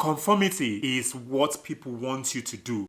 Conformity is what people want you to do.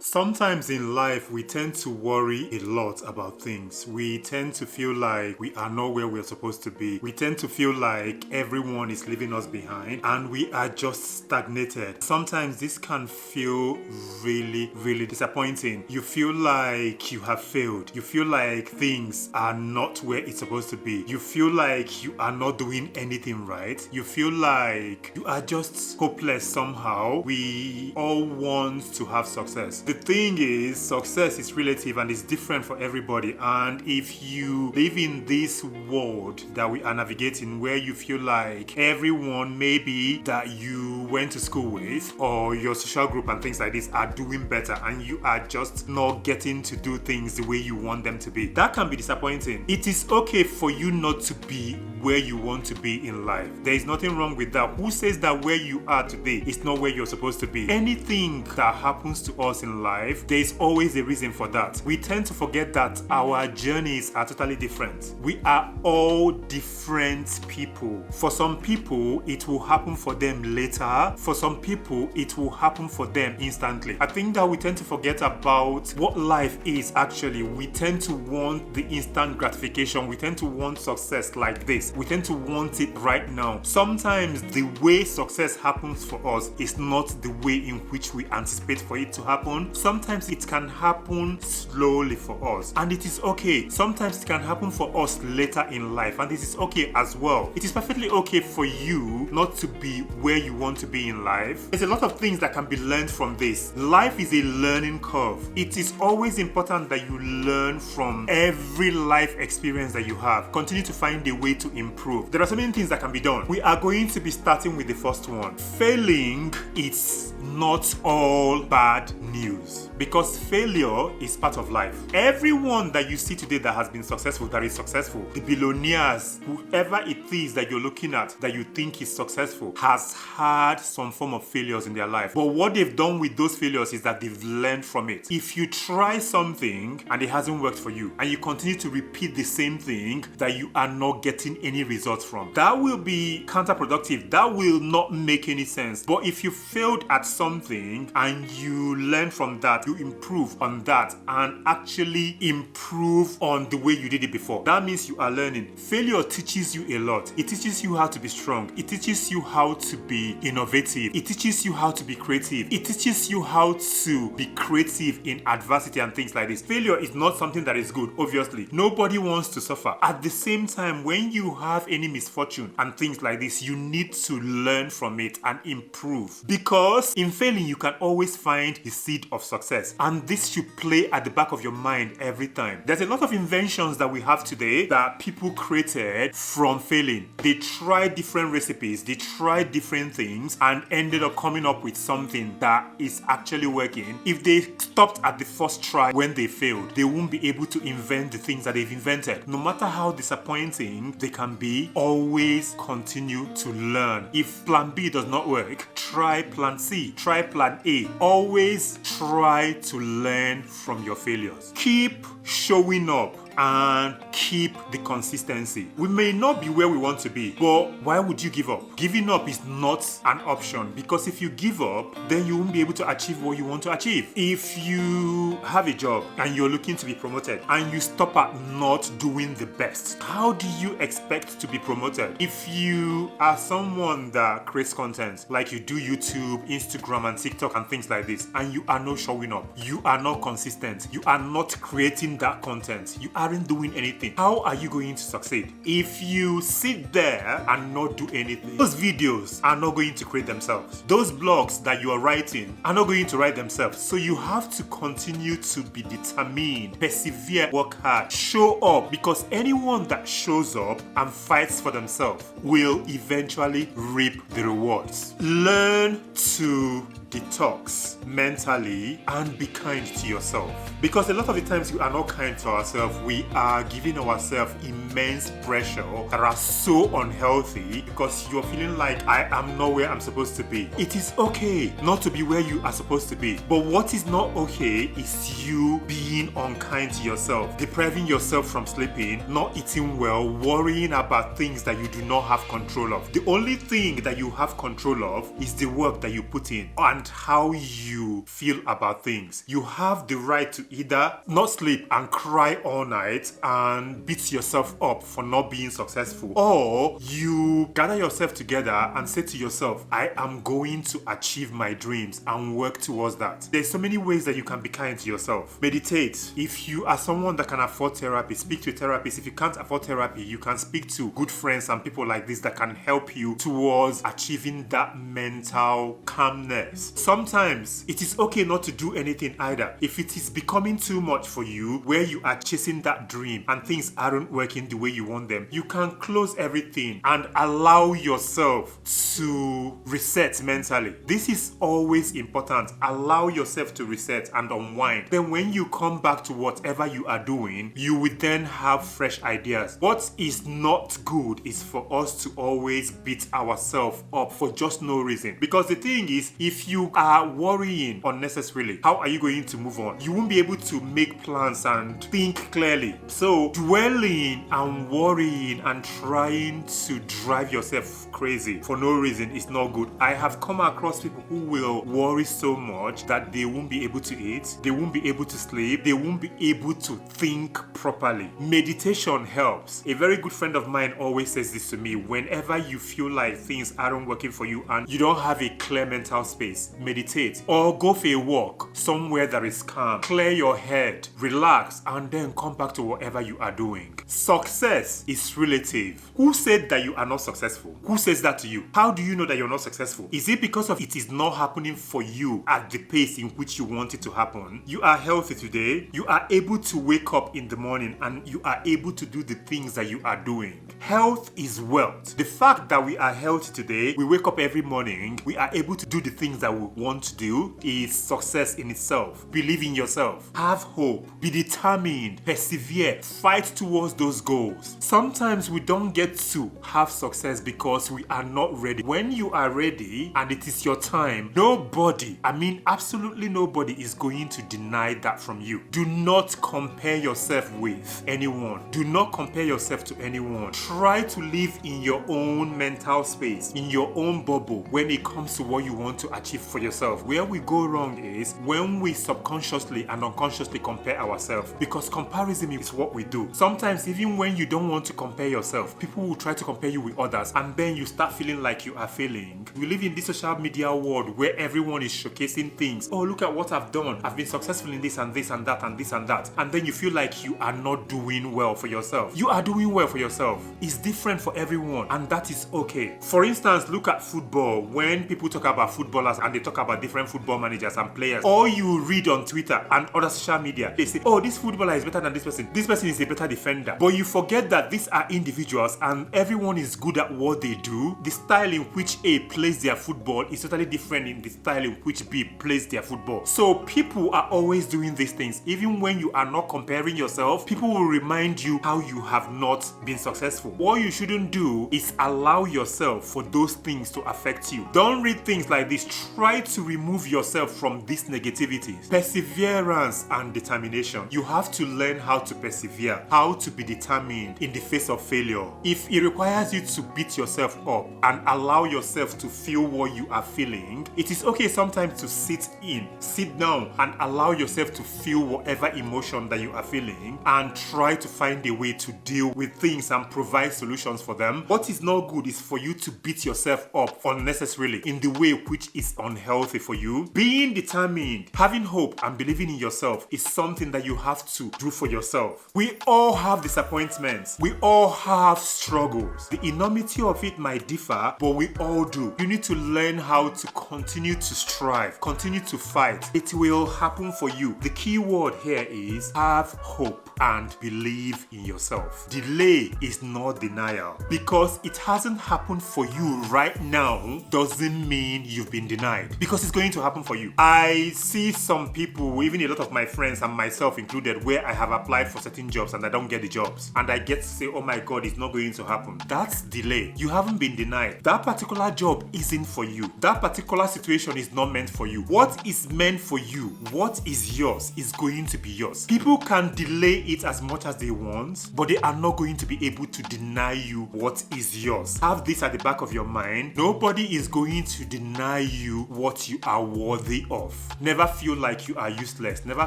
Sometimes in life, we tend to worry a lot about things. We tend to feel like we are not where we're supposed to be. We tend to feel like everyone is leaving us behind and we are just stagnated. Sometimes this can feel really, really disappointing. You feel like you have failed. You feel like things are not where it's supposed to be. You feel like you are not doing anything right. You feel like you are just hopeless somehow. We all want to have success. The thing is, success is relative and is different for everybody. And if you live in this world that we are navigating, where you feel like everyone maybe that you went to school with or your social group and things like this are doing better and you are just not getting to do things the way you want them to be, that can be disappointing. It is okay for you not to be where you want to be in life. There is nothing wrong with that. Who says that where you are today is not where you're supposed to be? Anything that happens to us in life, there is always a reason for that. We tend to forget that our journeys are totally different. We are all different people. For some people, it will happen for them later. For some people, it will happen for them instantly. I think that we tend to forget about what life is actually. We tend to want the instant gratification. We tend to want success like this. We tend to want it right now. Sometimes the way success happens for us is not the way in which we anticipate for it to happen. Sometimes it can happen slowly for us, and it is okay. Sometimes it can happen for us later in life, and this is okay as well. It is perfectly okay for you not to be where you want to be in life. There's a lot of things that can be learned from this. Life is a learning curve. It is always important that you learn from every life experience that you have. Continue to find a way to improve. There are so many things that can be done. We are going to be starting with the first one. Failing is not all bad news, because failure is part of life. Everyone that you see today that has been successful, that is successful, the billionaires, whoever it is that you're looking at that you think is successful, has had some form of failures in their life. But what they've done with those failures is that they've learned from it. If you try something and it hasn't worked for you, and you continue to repeat the same thing that you are not getting any results from, that will be counterproductive. That will not make any sense. But if you failed at something and you learn from that, you improve on that and actually improve on the way you did it before, that means you are learning. Failure teaches you a lot. It teaches you how to be strong. It teaches you how to be innovative. It teaches you how to be creative. It teaches you how to be creative in adversity and things like this. Failure is not something that is good, obviously. Nobody wants to suffer. At the same time, when you have any misfortune and things like this, you need to learn from it and improve. Because in failing, you can always find the seed of success. And this should play at the back of your mind every time. There's a lot of inventions that we have today that people created from failing. They tried different recipes, they tried different things, and ended up coming up with something that is actually working. If they stopped at the first try when they failed, they won't be able to invent the things that they've invented. No matter how disappointing they can be, always continue to learn. If plan B does not work, try plan C, try plan A. Always try to learn from your failures. Keep showing up and keep the consistency. We may not be where we want to be, but why would you give up? Giving up is not an option, because if you give up, then you won't be able to achieve what you want to achieve. If you have a job and you're looking to be promoted and you stop at not doing the best, how do you expect to be promoted? If you are someone that creates content, like you do YouTube, Instagram, and TikTok and things like this, and you are not showing up, you are not consistent, you are not creating that content, you aren't doing anything, how are you going to succeed? If you sit there and not do anything, those videos are not going to create themselves. Those blogs that you are writing are not going to write themselves. So you have to continue to be determined, persevere, work hard, show up, because anyone that shows up and fights for themselves will eventually reap the rewards. Learn to detox mentally and be kind to yourself, because a lot of the times we are not kind to ourselves. We we are giving ourselves immense pressure that are so unhealthy because you're feeling like I am not where I'm supposed to be. It is okay not to be where you are supposed to be. But what is not okay is you being unkind to yourself, depriving yourself from sleeping, not eating well, worrying about things that you do not have control of. The only thing that you have control of is the work that you put in and how you feel about things. You have the right to either not sleep and cry all night and beat yourself up for not being successful, or you gather yourself together and say to yourself, I am going to achieve my dreams and work towards that. There's so many ways that you can be kind to yourself. Meditate. If you are someone that can afford therapy, speak to a therapist. If you can't afford therapy, you can speak to good friends and people like this that can help you towards achieving that mental calmness. Sometimes it is okay not to do anything either. If it is becoming too much for you, where you are chasing that dream and things aren't working the way you want them, you can close everything and allow yourself to reset mentally. This is always important. Allow yourself to reset and unwind. Then when you come back to whatever you are doing, you will then have fresh ideas. What is not good is for us to always beat ourselves up for just no reason. Because the thing is, if you are worrying unnecessarily, how are you going to move on? You won't be able to make plans and think clearly. So dwelling and worrying and trying to drive yourself crazy for no reason is not good. I have come across people who will worry so much that they won't be able to eat, they won't be able to sleep, they won't be able to think properly. Meditation helps. A very good friend of mine always says this to me: whenever you feel like things aren't working for you and you don't have a clear mental space, meditate or go for a walk somewhere that is calm. Clear your head, relax, and then come back to whatever you are doing. Success is relative. Who said that you are not successful? Who says that to you? How do you know that you're not successful? Is it because of it is not happening for you at the pace in which you want it to happen? You are healthy today. You are able to wake up in the morning and you are able to do the things that you are doing. Health is wealth. The fact that we are healthy today, we wake up every morning, we are able to do the things that we want to do, is success in itself. Believe in yourself. Have hope. Be determined. Persevere. Fight towards those goals. Sometimes we don't get to have success because we are not ready. When you are ready and it is your time, nobody, absolutely nobody is going to deny that from you. Do not compare yourself with anyone. Do not compare yourself to anyone. Try to live in your own mental space, in your own bubble when it comes to what you want to achieve for yourself. Where we go wrong is when we subconsciously and unconsciously compare ourselves, because comparison is what we do. Sometimes even when you don't want to compare yourself, people will try to compare you with others and then you start feeling like you are failing. We live in this social media world where everyone is showcasing things. Oh, look at what I've done. I've been successful in this and this and that and this and that. And then you feel like you are not doing well for yourself. You are doing well for yourself. It's different for everyone and that is okay. For instance, look at football. When people talk about footballers and they talk about different football managers and players, or you read on Twitter and other social media, they say, oh, this footballer is better than this person. This person is a better defender. But you forget that these are individuals and everyone is good at what they do. The style in which A plays their football is totally different in the style in which B plays their football. So people are always doing these things. Even when you are not comparing yourself, people will remind you how you have not been successful. What you shouldn't do is allow yourself for those things to affect you. Don't read things like this. Try to remove yourself from these negativities. Perseverance and determination. You have to learn how to persevere, how to be determined in the face of failure. If it requires you to beat yourself up and allow yourself to feel what you are feeling, it is okay sometimes to sit down and allow yourself to feel whatever emotion that you are feeling and try to find a way to deal with things and provide solutions for them. What is not good is for you to beat yourself up unnecessarily in the way which is unhealthy for you. Being determined, having hope and believing in yourself is something that you have to do for yourself. We all have disappointments. We all have struggles. The enormity of it might differ, but we all do. You need to learn how to continue to strive, continue to fight. It will happen for you. The key word here is have hope and believe in yourself. Delay is not denial. Because it hasn't happened for you right now doesn't mean you've been denied, because it's going to happen for you. I see some people, even a lot of my friends and myself included, where I have applied for certain jobs and I don't get the jobs. And I get to say, oh my God, it's not going to happen. That's delay. You haven't been denied. That particular job isn't for you. That particular situation is not meant for you. What is meant for you, what is yours, is going to be yours. People can delay it as much as they want, but they are not going to be able to deny you what is yours. Have this at the back of your mind. Nobody is going to deny you what you are worthy of. Never feel like you are useless. Never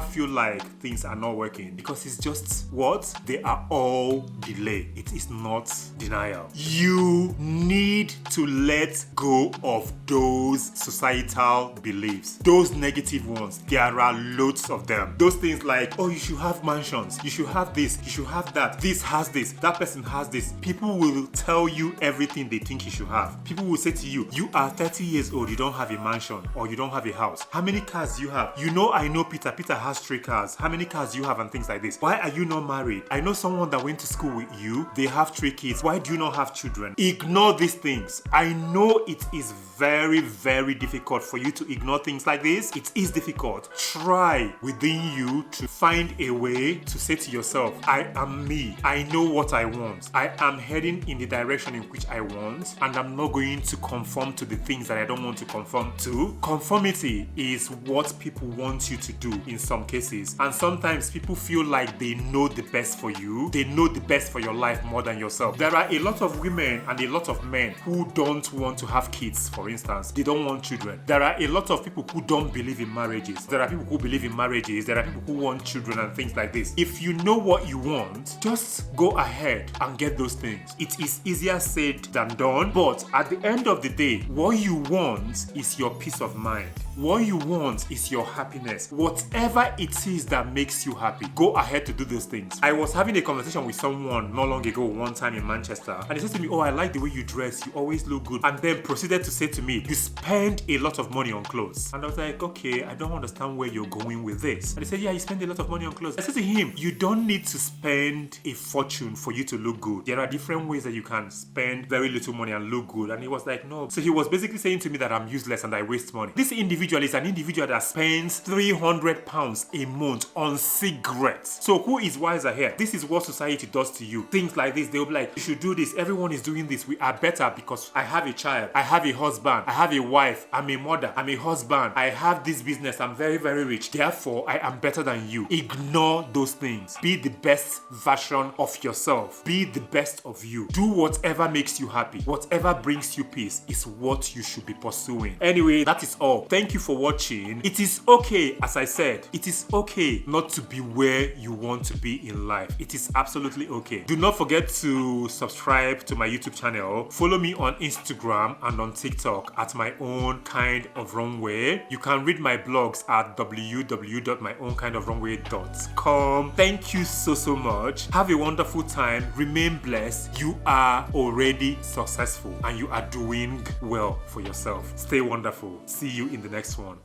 feel like things are not working, because it's just what? They are all delay. It is not denial. You need to let go of those societal beliefs, those negative ones. There are loads of them. Those things like, oh, you should have mansions, you should have this, you should have that, this has this, that person has this. People will tell you everything they think you should have. People will say to you, you are 30 years old, you don't have a mansion or you don't have a house. How many cars do you have? You know, I know Peter has 3 cars. How many cars do you have and things like this? Why are you not married? I know someone that went to school with you, they have 3 kids. Why do you not have children? Ignore these things. I know it is very, very difficult for you to ignore things like this. It is difficult. Try within you to find a way to say to yourself, I am me. I know what I want. I am heading in the direction in which I want, and I'm not going to conform to the things that I don't want to conform to. Conformity is what people want you to do in some cases, and sometimes people feel like they know the best for you. They know the best for your life more than yourself. There are a lot of women and a lot of men who don't want to have kids, for instance. They don't want children. There are a lot of people who don't believe in marriages. There are people who believe in marriages. There are people who want children and things like this. If you know what you want, just go ahead and get those things. It is easier said than done, but at the end of the day, what you want is your peace of mind. What you want is your happiness. Whatever it is that makes you happy, go ahead to do those things. I was having a conversation with someone not long ago, one time in Manchester, and he said to me, oh, I like the way you dress, you always look good, and then proceeded to say to me, you spend a lot of money on clothes. And I was like, okay, I don't understand where you're going with this. And he said, yeah, you spend a lot of money on clothes. I said to him, you don't need to spend a fortune for you to look good. There are different ways that you can spend very little money and look good. And he was like, no. So he was basically saying to me that I'm useless and I waste money. This individual is an individual that spends £300 a month on cigarettes. So who is wiser here? This is what society does to you. Things like this, they'll be like, you should do this. Everyone is doing this. We are better because I have a child. I have a husband. I have a wife. I'm a mother. I'm a husband. I have this business. I'm very, very rich. Therefore, I am better than you. Ignore those things. Be the best version of yourself. Be the best of you. Do whatever makes you happy. Whatever brings you peace is what you should be pursuing. Anyway, that is all. Thank you for watching. It is okay, as I said, it is okay not to be where you want to be in life. It is absolutely okay. Do not forget to subscribe to my YouTube channel. Follow me on Instagram and on TikTok at my own kind of wrong way. You can read my blogs at www.myownKindofWrongWay.com. Thank you so much. Have a wonderful time. Remain blessed. You are already successful and you are doing well for yourself. Stay wonderful. See you in the next one.